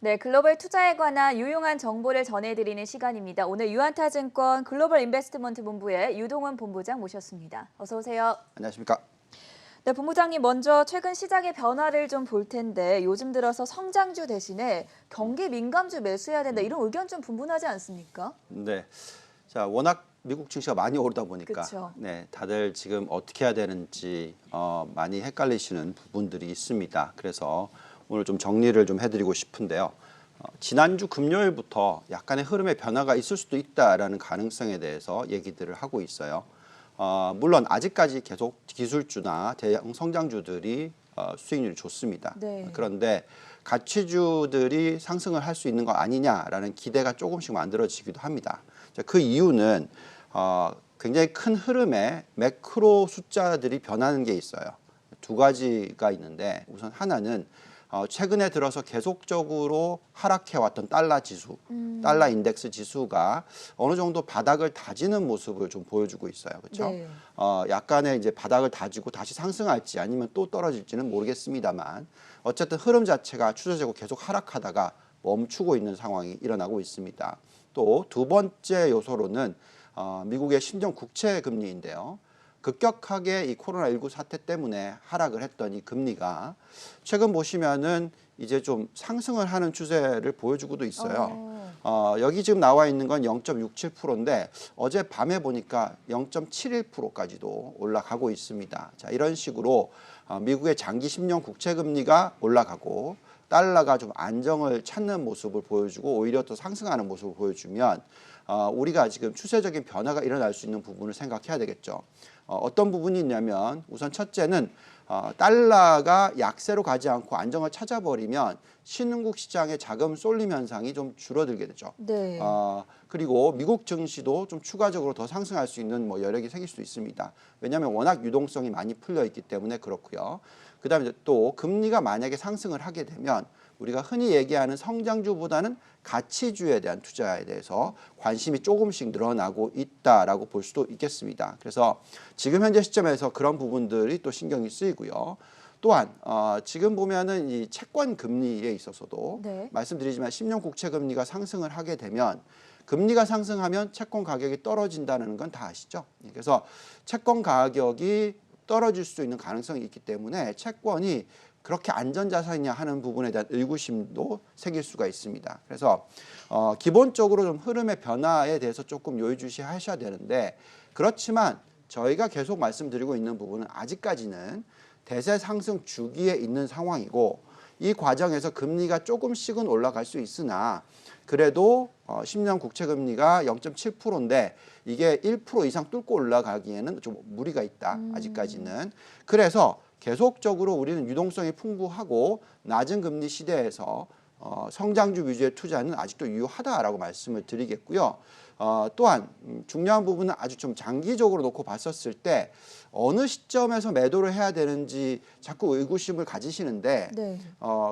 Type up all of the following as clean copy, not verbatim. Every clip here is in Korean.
네, 글로벌 투자에 관한 유용한 정보를 전해드리는 시간입니다. 오늘 유한타증권 글로벌 인베스트먼트 본부의 유동훈 본부장 모셨습니다. 어서 오세요. 안녕하십니까. 네, 본부장님 먼저 최근 시장의 변화를 좀 볼 텐데 요즘 들어서 성장주 대신에 경기 민감주 매수해야 된다 이런 의견 좀 분분하지 않습니까? 네. 자, 워낙 미국 증시가 많이 오르다 보니까 그쵸. 네, 다들 지금 어떻게 해야 되는지 많이 헷갈리시는 부분들이 있습니다. 그래서 오늘 좀 정리를 좀 해드리고 싶은데요. 지난주 금요일부터 약간의 흐름의 변화가 있을 수도 있다라는 가능성에 대해서 얘기들을 하고 있어요. 물론 아직까지 계속 기술주나 대형 성장주들이 수익률이 좋습니다. 네. 그런데 가치주들이 상승을 할 수 있는 거 아니냐라는 기대가 조금씩 만들어지기도 합니다. 그 이유는 굉장히 큰 흐름의 매크로 숫자들이 변하는 게 있어요. 두 가지가 있는데 우선 하나는 최근에 들어서 계속적으로 하락해왔던 달러 지수, 달러 인덱스 지수가 어느 정도 바닥을 다지는 모습을 좀 보여주고 있어요. 그렇죠? 네. 약간의 이제 바닥을 다지고 다시 상승할지 아니면 또 떨어질지는 모르겠습니다만 어쨌든 흐름 자체가 추세적으로 계속 하락하다가 멈추고 있는 상황이 일어나고 있습니다. 또 두 번째 요소로는 미국의 신종 국채 금리인데요. 급격하게 이 코로나19 사태 때문에 하락을 했던 이 금리가 최근 보시면은 이제 좀 상승을 하는 추세를 보여주고도 있어요. 여기 지금 나와 있는 건 0.67%인데 어젯밤에 보니까 0.71%까지도 올라가고 있습니다. 자, 이런 식으로 미국의 장기 10년 국채 금리가 올라가고 달러가 좀 안정을 찾는 모습을 보여주고 오히려 또 상승하는 모습을 보여주면 우리가 지금 추세적인 변화가 일어날 수 있는 부분을 생각해야 되겠죠. 어떤 부분이 있냐면 우선 첫째는 달러가 약세로 가지 않고 안정을 찾아버리면 신흥국 시장의 자금 쏠림 현상이 좀 줄어들게 되죠. 네. 그리고 미국 증시도 좀 추가적으로 더 상승할 수 있는 여력이 생길 수 있습니다. 왜냐하면 워낙 유동성이 많이 풀려 있기 때문에 그렇고요. 그다음에 또 금리가 만약에 상승을 하게 되면 우리가 흔히 얘기하는 성장주보다는 가치주에 대한 투자에 대해서 관심이 조금씩 늘어나고 있다라고 볼 수도 있겠습니다. 그래서 지금 현재 시점에서 그런 부분들이 또 신경이 쓰이고요. 또한 지금 보면은 이 채권 금리에 있어서도 네. 말씀드리지만 10년 국채 금리가 상승을 하게 되면 금리가 상승하면 채권 가격이 떨어진다는 건 다 아시죠? 그래서 채권 가격이 떨어질 수 있는 가능성이 있기 때문에 채권이 그렇게 안전자산이냐 하는 부분에 대한 의구심도 생길 수가 있습니다. 그래서 기본적으로 좀 흐름의 변화에 대해서 조금 요의주시하셔야 되는데 그렇지만 저희가 계속 말씀드리고 있는 부분은 아직까지는 대세 상승 주기에 있는 상황이고 이 과정에서 금리가 조금씩은 올라갈 수 있으나 그래도 10년 국채 금리가 0.7%인데 이게 1% 이상 뚫고 올라가기에는 좀 무리가 있다. 아직까지는. 그래서 계속적으로 우리는 유동성이 풍부하고 낮은 금리 시대에서 성장주 위주의 투자는 아직도 유효하다라고 말씀을 드리겠고요. 또한 중요한 부분은 아주 좀 장기적으로 놓고 봤었을 때 어느 시점에서 매도를 해야 되는지 자꾸 의구심을 가지시는데 네.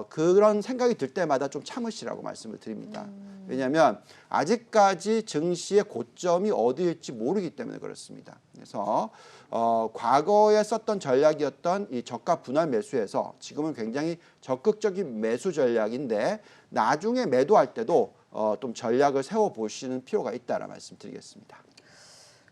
그런 생각이 들 때마다 좀 참으시라고 말씀을 드립니다. 왜냐하면 아직까지 증시의 고점이 어디일지 모르기 때문에 그렇습니다. 그래서 과거에 썼던 전략이었던 이 저가 분할 매수에서 지금은 굉장히 적극적인 매수 전략인데 나중에 매도할 때도 좀 전략을 세워보시는 필요가 있다라 말씀드리겠습니다.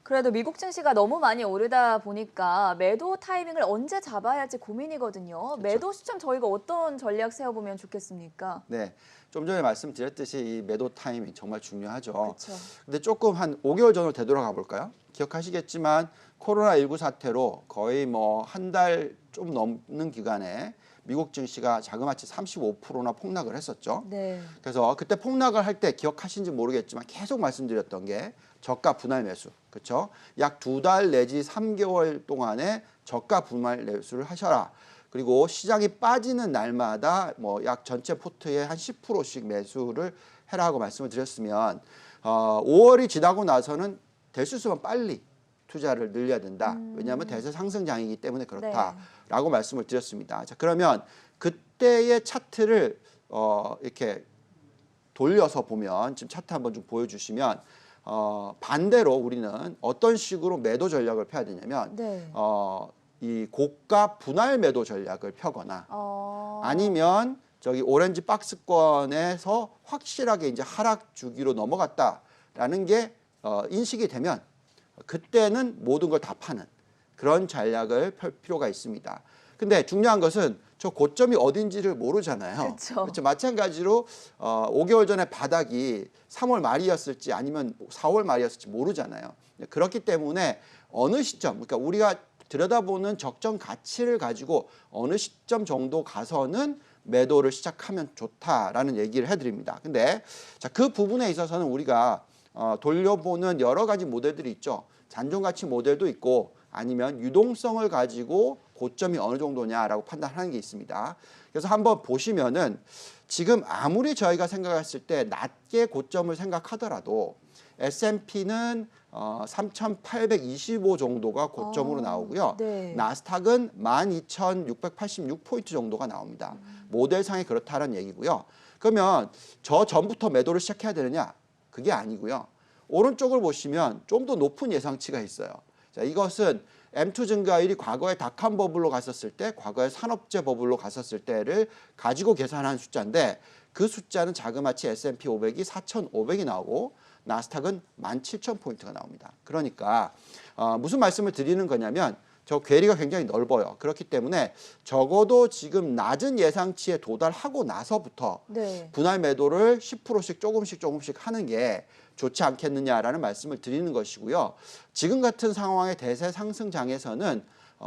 그래도 미국 증시가 너무 많이 오르다 보니까 매도 타이밍을 언제 잡아야 할지 고민이거든요. 매도 시점 저희가 어떤 전략 세워보면 좋겠습니까? 네, 좀 전에 말씀드렸듯이 이 매도 타이밍 정말 중요하죠. 그렇죠. 근데 조금 한 5개월 전으로 되돌아가 볼까요? 기억하시겠지만 코로나19 사태로 거의 한 달 좀 넘는 기간에 미국 증시가 자그마치 35%나 폭락을 했었죠. 네. 그래서 그때 폭락을 할 때 기억하신지 모르겠지만 계속 말씀드렸던 게 저가 분할 매수, 그렇죠? 약 2달 내지 3개월 동안에 저가 분할 매수를 하셔라. 그리고 시장이 빠지는 날마다 약 전체 포트의 한 10%씩 매수를 해라고 말씀을 드렸으면 5월이 지나고 나서는 될 수 있으면 빨리 투자를 늘려야 된다. 왜냐하면 대세 상승장이기 때문에 그렇다라고 말씀을 드렸습니다. 자, 그러면 그때의 차트를 이렇게 돌려서 보면 지금 차트 한번 좀 보여주시면 반대로 우리는 어떤 식으로 매도 전략을 펴야 되냐면 네. 이 고가 분할 매도 전략을 펴거나 아니면 저기 오렌지 박스권에서 확실하게 이제 하락 주기로 넘어갔다라는 게 인식이 되면 그때는 모든 걸 다 파는 그런 전략을 펼 필요가 있습니다. 근데 중요한 것은 저 고점이 어딘지를 모르잖아요. 그렇죠. 마찬가지로 5개월 전에 바닥이 3월 말이었을지 아니면 4월 말이었을지 모르잖아요. 그렇기 때문에 어느 시점, 그러니까 우리가 들여다보는 적정 가치를 가지고 어느 시점 정도 가서는 매도를 시작하면 좋다라는 얘기를 해드립니다. 근데 자, 그 부분에 있어서는 우리가 돌려보는 여러 가지 모델들이 있죠. 잔존가치 모델도 있고 아니면 유동성을 가지고 고점이 어느 정도냐라고 판단하는 게 있습니다. 그래서 한번 보시면은 지금 아무리 저희가 생각했을 때 낮게 고점을 생각하더라도 S&P는 3,825 정도가 고점으로 나오고요. 네. 나스닥은 12,686포인트 정도가 나옵니다. 모델상에 그렇다는 얘기고요. 그러면 저 전부터 매도를 시작해야 되느냐? 그게 아니고요. 오른쪽을 보시면 좀 더 높은 예상치가 있어요. 자, 이것은 M2 증가율이 과거에 닷컴 버블로 갔었을 때, 과거에 산업재 버블로 갔었을 때를 가지고 계산한 숫자인데 그 숫자는 자그마치 S&P 500이 4,500이 나오고 나스닥은 17,000포인트가 나옵니다. 그러니까 무슨 말씀을 드리는 거냐면 저 괴리가 굉장히 넓어요. 그렇기 때문에 적어도 지금 낮은 예상치에 도달하고 나서부터 네. 분할 매도를 10%씩 조금씩 하는 게 좋지 않겠느냐라는 말씀을 드리는 것이고요. 지금 같은 상황의 대세 상승장에서는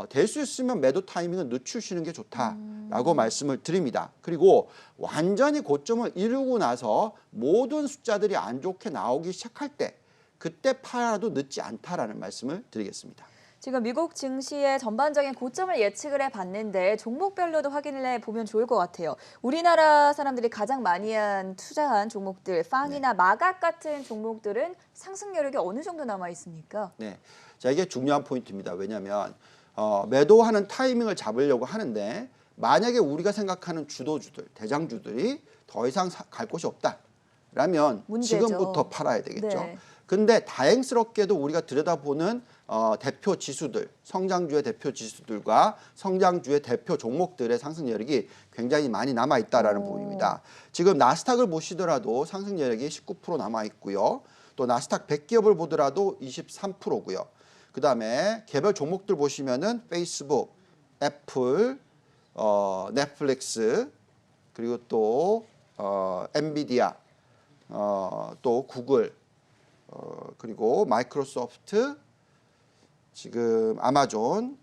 될 수 있으면 매도 타이밍은 늦추시는 게 좋다라고 말씀을 드립니다. 그리고 완전히 고점을 이루고 나서 모든 숫자들이 안 좋게 나오기 시작할 때 그때 팔아도 늦지 않다라는 말씀을 드리겠습니다. 지금 미국 증시의 전반적인 고점을 예측을 해봤는데 종목별로도 확인을 해보면 좋을 것 같아요. 우리나라 사람들이 가장 많이 투자한 종목들, 팡이나 마각 같은 종목들은 상승 여력이 어느 정도 남아 있습니까? 네, 자 이게 중요한 포인트입니다. 왜냐하면 매도하는 타이밍을 잡으려고 하는데 만약에 우리가 생각하는 주도주들, 대장주들이 더 이상 갈 곳이 없다라면 문제죠. 지금부터 팔아야 되겠죠. 네. 근데 다행스럽게도 우리가 들여다보는 대표 지수들, 성장주의 대표 지수들과 성장주의 대표 종목들의 상승 여력이 굉장히 많이 남아 있다라는 부분입니다. 지금 나스닥을 보시더라도 상승 여력이 19% 남아 있고요. 또 나스닥 100기업을 보더라도 23%고요. 그다음에 개별 종목들 보시면은 페이스북, 애플, 넷플릭스, 그리고 또 엔비디아, 또 구글, 그리고 마이크로소프트, 지금 아마존,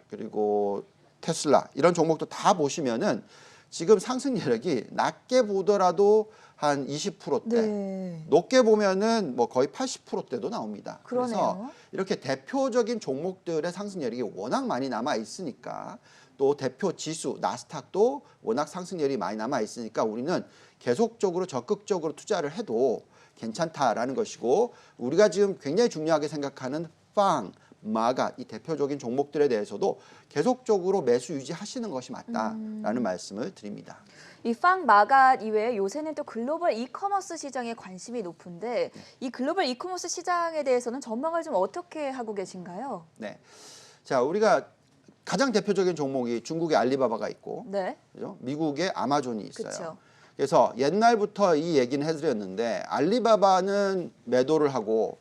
그리고 테슬라 이런 종목도 다 보시면은 지금 상승 여력이 낮게 보더라도 한 20%대, 네. 높게 보면은 뭐 거의 80%대도 나옵니다. 그래서 그러네요. 이렇게 대표적인 종목들의 상승 여력이 워낙 많이 남아 있으니까 또 대표 지수 나스닥도 워낙 상승 여력이 많이 남아 있으니까 우리는 계속적으로 적극적으로 투자를 해도 괜찮다라는 것이고 우리가 지금 굉장히 중요하게 생각하는 팡, 마가 이 대표적인 종목들에 대해서도 계속적으로 매수 유지하시는 것이 맞다라는 말씀을 드립니다. 이 팡 마갓 이외에 요새는 또 글로벌 이커머스 시장에 관심이 높은데 이 글로벌 이커머스 시장에 대해서는 전망을 좀 어떻게 하고 계신가요? 네, 자 우리가 가장 대표적인 종목이 중국의 알리바바가 있고, 네. 그죠? 미국의 아마존이 있어요. 그쵸. 그래서 옛날부터 이 얘기는 해드렸는데 알리바바는 매도를 하고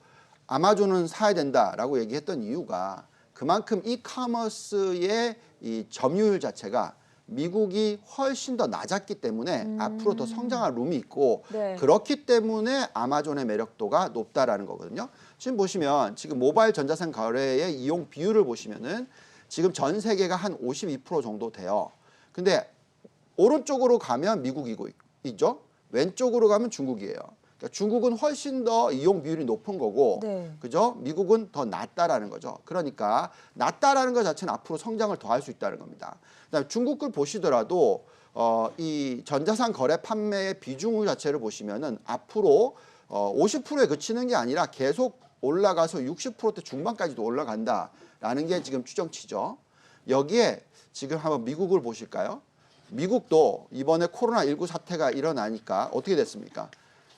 아마존은 사야 된다라고 얘기했던 이유가 그만큼 이커머스의 이 점유율 자체가 미국이 훨씬 더 낮았기 때문에 앞으로 더 성장할 룸이 있고 네. 그렇기 때문에 아마존의 매력도가 높다라는 거거든요. 지금 보시면 지금 모바일 전자상 거래의 이용 비율을 보시면은 지금 전 세계가 한 52% 정도 돼요. 근데 오른쪽으로 가면 미국이고 있죠. 왼쪽으로 가면 중국이에요. 그러니까 중국은 훨씬 더 이용 비율이 높은 거고, 네. 그죠? 미국은 더 낮다라는 거죠. 그러니까 낮다라는 것 자체는 앞으로 성장을 더 할 수 있다는 겁니다. 그다음에 중국 걸 보시더라도 이 전자상 거래 판매의 비중 자체를 보시면은 앞으로 50%에 그치는 게 아니라 계속 올라가서 60%대 중반까지도 올라간다라는 게 지금 추정치죠. 여기에 지금 한번 미국을 보실까요? 미국도 이번에 코로나19 사태가 일어나니까 어떻게 됐습니까?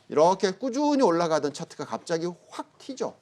이렇게 꾸준히 올라가던 차트가 갑자기 확 튀죠.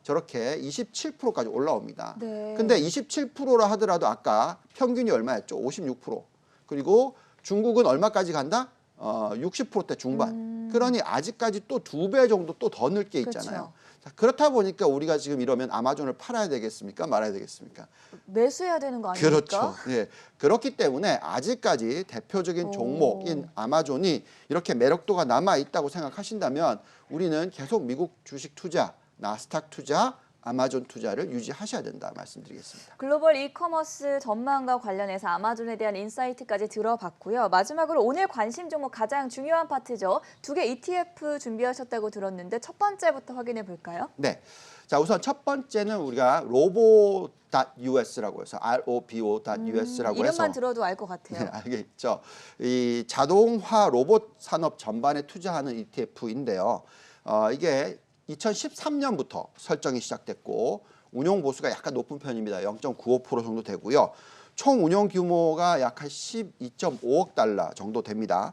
저렇게 27%까지 올라옵니다. 네. 근데 27%라 하더라도 아까 평균이 얼마였죠? 56%. 그리고 중국은 얼마까지 간다? 60%대 중반. 그러니 아직까지 또 2배 정도 또 더 늘 게 있잖아요. 그쵸. 자, 그렇다 보니까 우리가 지금 이러면 아마존을 팔아야 되겠습니까? 말아야 되겠습니까? 매수해야 되는 거 아닙니까? 그렇죠. 예. 그렇기 때문에 아직까지 대표적인 종목인 아마존이 이렇게 매력도가 남아 있다고 생각하신다면 우리는 계속 미국 주식 투자, 나스닥 투자, 아마존 투자를 유지하셔야 된다 말씀드리겠습니다. 글로벌 이커머스 전망과 관련해서 아마존에 대한 인사이트까지 들어봤고요. 마지막으로 오늘 관심 종목 가장 중요한 파트죠. 2개 ETF 준비하셨다고 들었는데 첫 번째부터 확인해 볼까요? 네. 자, 우선 첫 번째는 우리가 robo.us라고 해서 robo.us라고 해서 이름만 들어도 알 것 같아요. 네, 알겠죠. 이 자동화 로봇 산업 전반에 투자하는 ETF인데요. 이게 2013년부터 설정이 시작됐고 운용 보수가 약간 높은 편입니다. 0.95% 정도 되고요. 총 운용 규모가 약 한 12.5억 달러 정도 됩니다.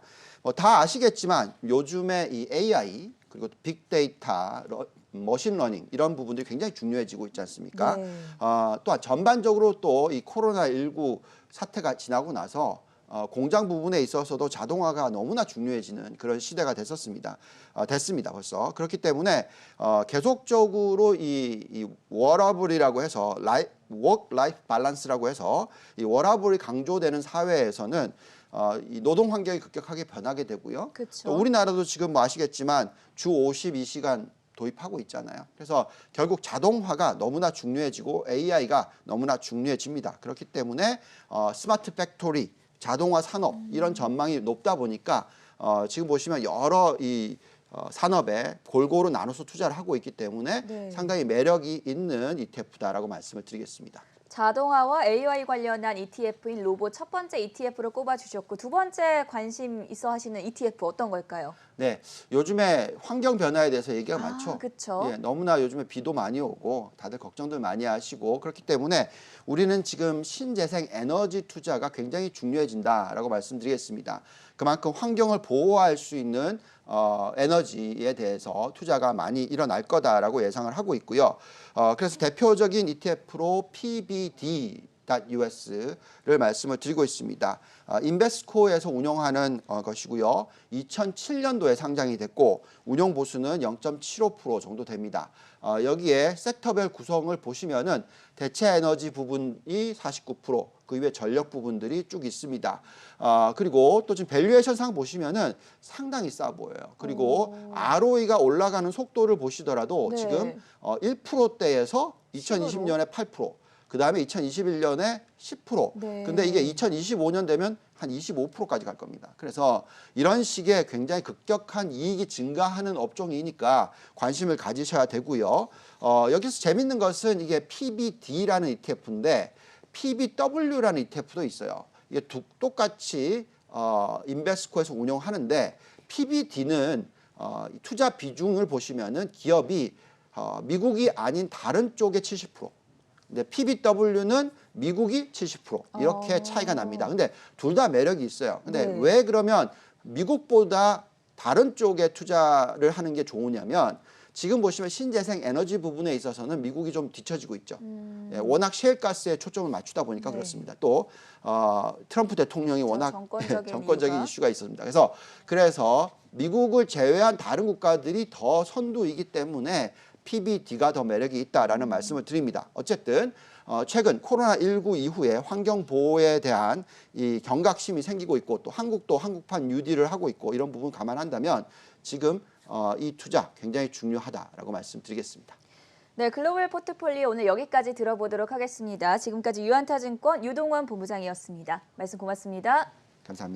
다 아시겠지만 요즘에 이 AI 그리고 빅데이터, 머신러닝 이런 부분들이 굉장히 중요해지고 있지 않습니까? 네. 또한 전반적으로 또 이 코로나19 사태가 지나고 나서 공장 부분에 있어서도 자동화가 너무나 중요해지는 그런 시대가 됐습니다. 벌써. 그렇기 때문에 계속적으로 이 워러블이라고 해서 워크 라이프 밸런스라고 해서 이 워러블이 강조되는 사회에서는 이 노동 환경이 급격하게 변하게 되고요. 그쵸. 또 우리나라도 지금 뭐 아시겠지만 주 52시간 도입하고 있잖아요. 그래서 결국 자동화가 너무나 중요해지고 AI가 너무나 중요해집니다. 그렇기 때문에 스마트 팩토리, 자동화 산업 이런 전망이 높다 보니까 지금 보시면 여러 이 산업에 골고루 나눠서 투자를 하고 있기 때문에 네. 상당히 매력이 있는 ETF다라고 말씀을 드리겠습니다. 자동화와 AI 관련한 ETF인 로봇 첫 번째 ETF로 꼽아주셨고 두 번째 관심 있어 하시는 ETF 어떤 걸까요? 네, 요즘에 환경 변화에 대해서 얘기가 많죠. 그쵸. 예, 너무나 요즘에 비도 많이 오고 다들 걱정들 많이 하시고 그렇기 때문에 우리는 지금 신재생 에너지 투자가 굉장히 중요해진다라고 말씀드리겠습니다. 그만큼 환경을 보호할 수 있는 에너지에 대해서 투자가 많이 일어날 거다라고 예상을 하고 있고요. 그래서 대표적인 ETF로 PBD.US를 말씀을 드리고 있습니다. 인베스코에서 운영하는 것이고요. 2007년도에 상장이 됐고 운용 보수는 0.75% 정도 됩니다. 여기에 섹터별 구성을 보시면은 대체 에너지 부분이 49%, 그 이외 전력 부분들이 쭉 있습니다. 그리고 또 지금 밸류에이션 상 보시면은 상당히 싸 보여요. 그리고 ROE가 올라가는 속도를 보시더라도 네. 지금 1%대에서 2020년에 8%, 그 다음에 2021년에 10%. 네. 근데 이게 2025년 되면 한 25%까지 갈 겁니다. 그래서 이런 식의 굉장히 급격한 이익이 증가하는 업종이니까 관심을 가지셔야 되고요. 여기서 재밌는 것은 이게 PBD라는 ETF인데 PBW라는 ETF도 있어요. 이게 똑같이 인베스코에서 운영하는데 PBD는 투자 비중을 보시면은 기업이 미국이 아닌 다른 쪽에 70%. 근데 PBW는 미국이 70% 이렇게 차이가 납니다. 근데 둘 다 매력이 있어요. 근데 네. 왜 그러면 미국보다 다른 쪽에 투자를 하는 게 좋으냐면 지금 보시면 신재생 에너지 부분에 있어서는 미국이 좀 뒤처지고 있죠. 예, 워낙 셰일가스에 초점을 맞추다 보니까 네. 그렇습니다. 또 트럼프 대통령이 워낙 정권적인 이슈가 있었습니다. 그래서 미국을 제외한 다른 국가들이 더 선두이기 때문에 PBD가 더 매력이 있다라는 말씀을 드립니다. 어쨌든 최근 코로나19 이후에 환경 보호에 대한 이 경각심이 생기고 있고 또 한국도 한국판 뉴딜을 하고 있고 이런 부분 감안한다면 지금 이 투자 굉장히 중요하다라고 말씀드리겠습니다. 네, 글로벌 포트폴리오 오늘 여기까지 들어보도록 하겠습니다. 지금까지 유한타증권 유동원 본부장이었습니다. 말씀 고맙습니다. 감사합니다.